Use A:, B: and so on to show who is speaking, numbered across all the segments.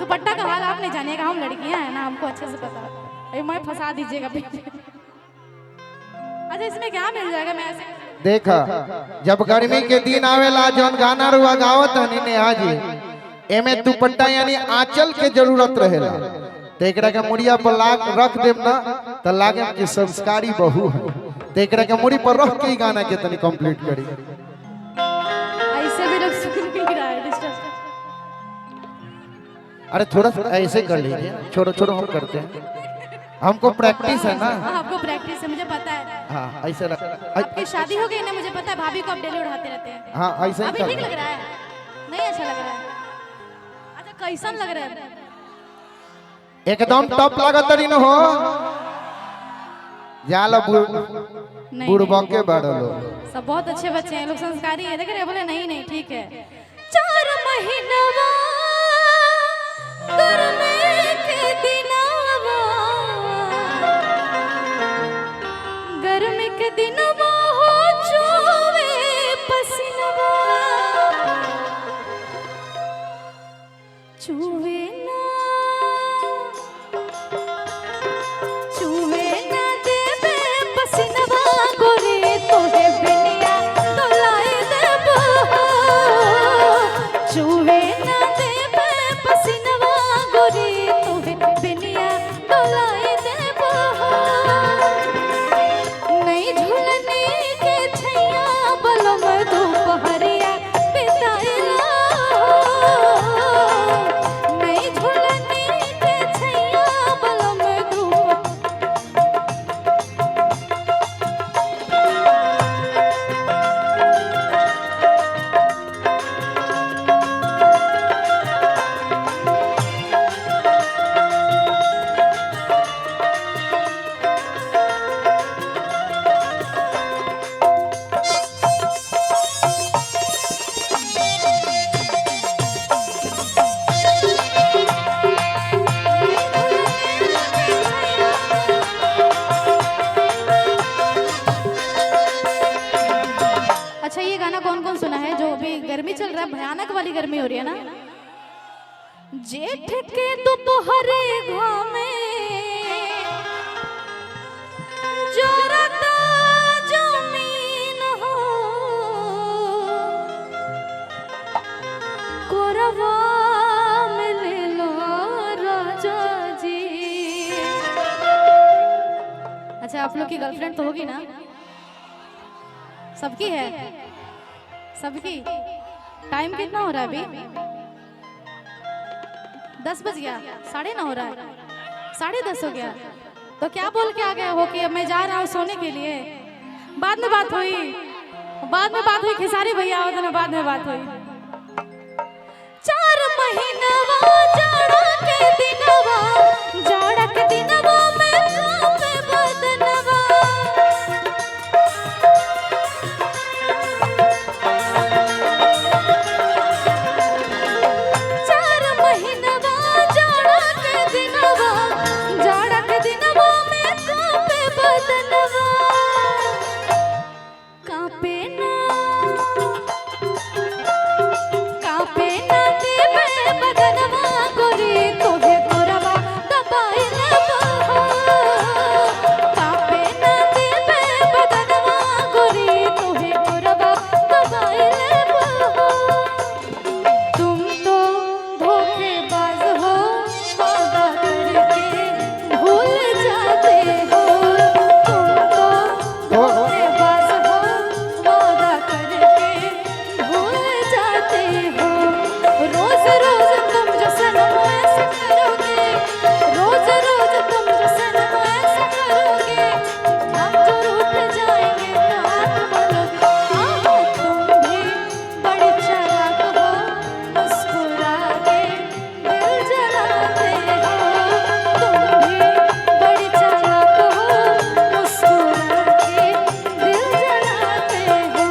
A: दुपट्टा का हाल आप नहीं जानिएगा, हम लड़कियां हैं ना, हमको अच्छे से पता है। मैं फंसा दीजिएगा पीछे। अच्छा इसमें क्या मिल जाएगा? मैं ऐसे
B: देखा जब गर्मी के दिन आवेला जौन गाना रुआ गावत हनी ने आज एमे दुपट्टा यानी आंचल के जरूरत रहेला। तो एकरा के मुड़िया पर लाग रख देब ना तो लागे कि संस्कारी बहू है। तो एकरा के मुड़ी पर रख के ही गाना के तनी कंप्लीट करी।
A: ऐसे भी लोग सुन नहीं रहा है, डिस्टर्ब।
B: अरे थोड़ा सा ऐसे कर लीजिए, छोड़ो छोड़ो हम करते हैं, हमको प्रैक्टिस है ना।
A: हाँ आपको प्रैक्टिस है, मुझे पता है।
B: हाँ ऐसे रख।
A: आपकी शादी हो गई ना, मुझे पता है। भाभी को आप डेली उठाते रहते हैं।
B: हाँ ऐसे ही
A: अभी ठीक लग रहा है? नहीं अच्छा लग रहा है? अच्छा कैसन लग रहा है?
B: एकदम टॉप लागत तरी न हो जाला बुढ़बा के बड़ो लोग
A: सब बहुत अच्छे बच्चे हैं, लोग संस्कारी है। देख रहे बोले नहीं नहीं ठीक है। 4 महीनवा गर्मी के दिनवा, गर्मी के दिनवा हो चुवे पसीनवा, चुवे ना चुवे ना देवे पसीनवा गोरी तोहे बिनिया डोलाए देबो, चुवे ना देवे पसीनवा गोरी तोहे बिनिया डोलाए देबो, नहीं झूलने के छैया बलम दोपहरिया बिताइला, नहीं झूलने के छैया बलम दोपहरिया। अच्छा ये गाना कौन कौन सुना है? जो अभी गर्मी चल रहा है, भयानक वाली गर्मी हो रही है ना। जेठ के दोपहरे घामे जोरता जमीन हो, कोरवा में ले लो राजा जी। अच्छा आप लोग की गर्लफ्रेंड तो होगी ना? सबकी है? सबकी? टाइम कितना हो रहा है अभी? 10 बज गया, 9:30 हो रहा है, 10:30 हो गया। तो क्या बोल के आ गए हो कि अब मैं जा रहा हूँ सोने के लिए? बाद में बात हुई, बाद में बात हुई। खेसारी भैया आओ तो बाद में बात हुई। 4 महीनवा जाड़ा के दिनवा, जाड़ा के दिनवा में कांपे बदनवा, 4 महीनवा जाड़ा के दिनवा, जाड़ा के दिनवा में कांपे बदनवा, कांपे ना देवे बदनवा गोरी तोहे कोरवा दबाए लेबो, कांपे ना देवे बदनवा गोरी तोहे कोरवा दबाए लेबो। तुम तो धोखेबाज हो, वादा करके भूल जाते हो, तुम तो धोखेबाज हो, वादा करके भूल जाते हो। रोज रोज तुम जो सनम ऐसा करोगे, रोज रोज तुम जो सनम ऐसा करोगे, हम जो रूठ जाएंगे तो हाथ मलोगे। हाँ तुम भी बड़े चालाक हो, मुस्कुरा के दिल जलाते हो, तुम भी बड़े चालाक हो, मुस्कुरा के दिल जलाते हो।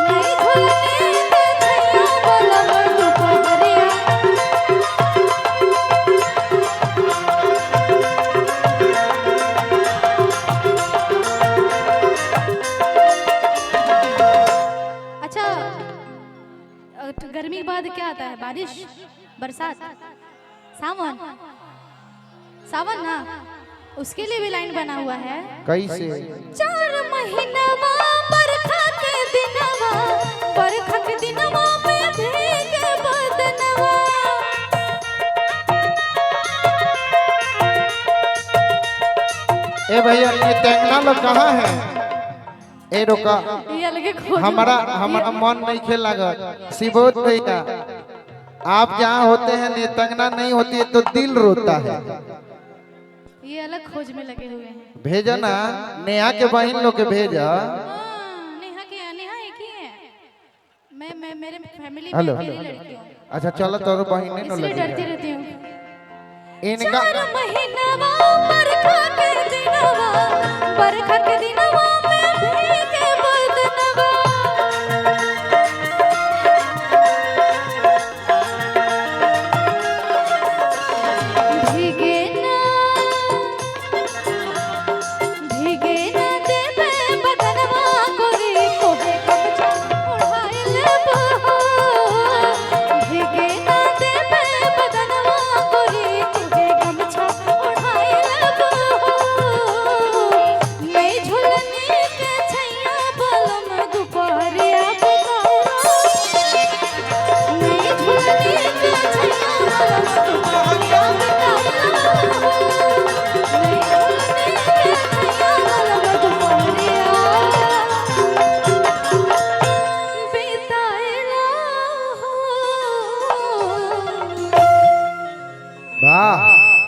A: नहीं झूलने के छैया बलम दोपहरिया, अच्छा गर्मी के बाद क्या आता है? बारिश, बरसात। सावन सावन ना, उसके लिए भी लाइन बना हुआ है।
B: कैसे?
A: 4 महीनवा बरखा के दिनवा, बरखा के दिनवा में भीगे बदनवा।
B: ए भैया ये टेंगना लोग कहाँ है? ए रुका,
A: ये अलगे खोज
B: हमारा मन नहीं खेल लगा। शिवोत भैया आप जहाँ होते हैं नेतंगना नहीं होती है तो दिल रोता है।
A: ये अलग खोज में लगे हुए हैं।
B: भेजा ना नेहा के बहन लोग के भेजा।
A: नेहा एक ही है। मैं मेरे फैमिली में
B: हेलो
A: अकेली लड़की हूँ,
B: अच्छा चलो तोर बहन ने
A: इसलिए
B: लगी
A: डरती रहती हूँ।
B: इनका
A: 4 महीनवा बरखा के दिनवा, बरखा के दिनवा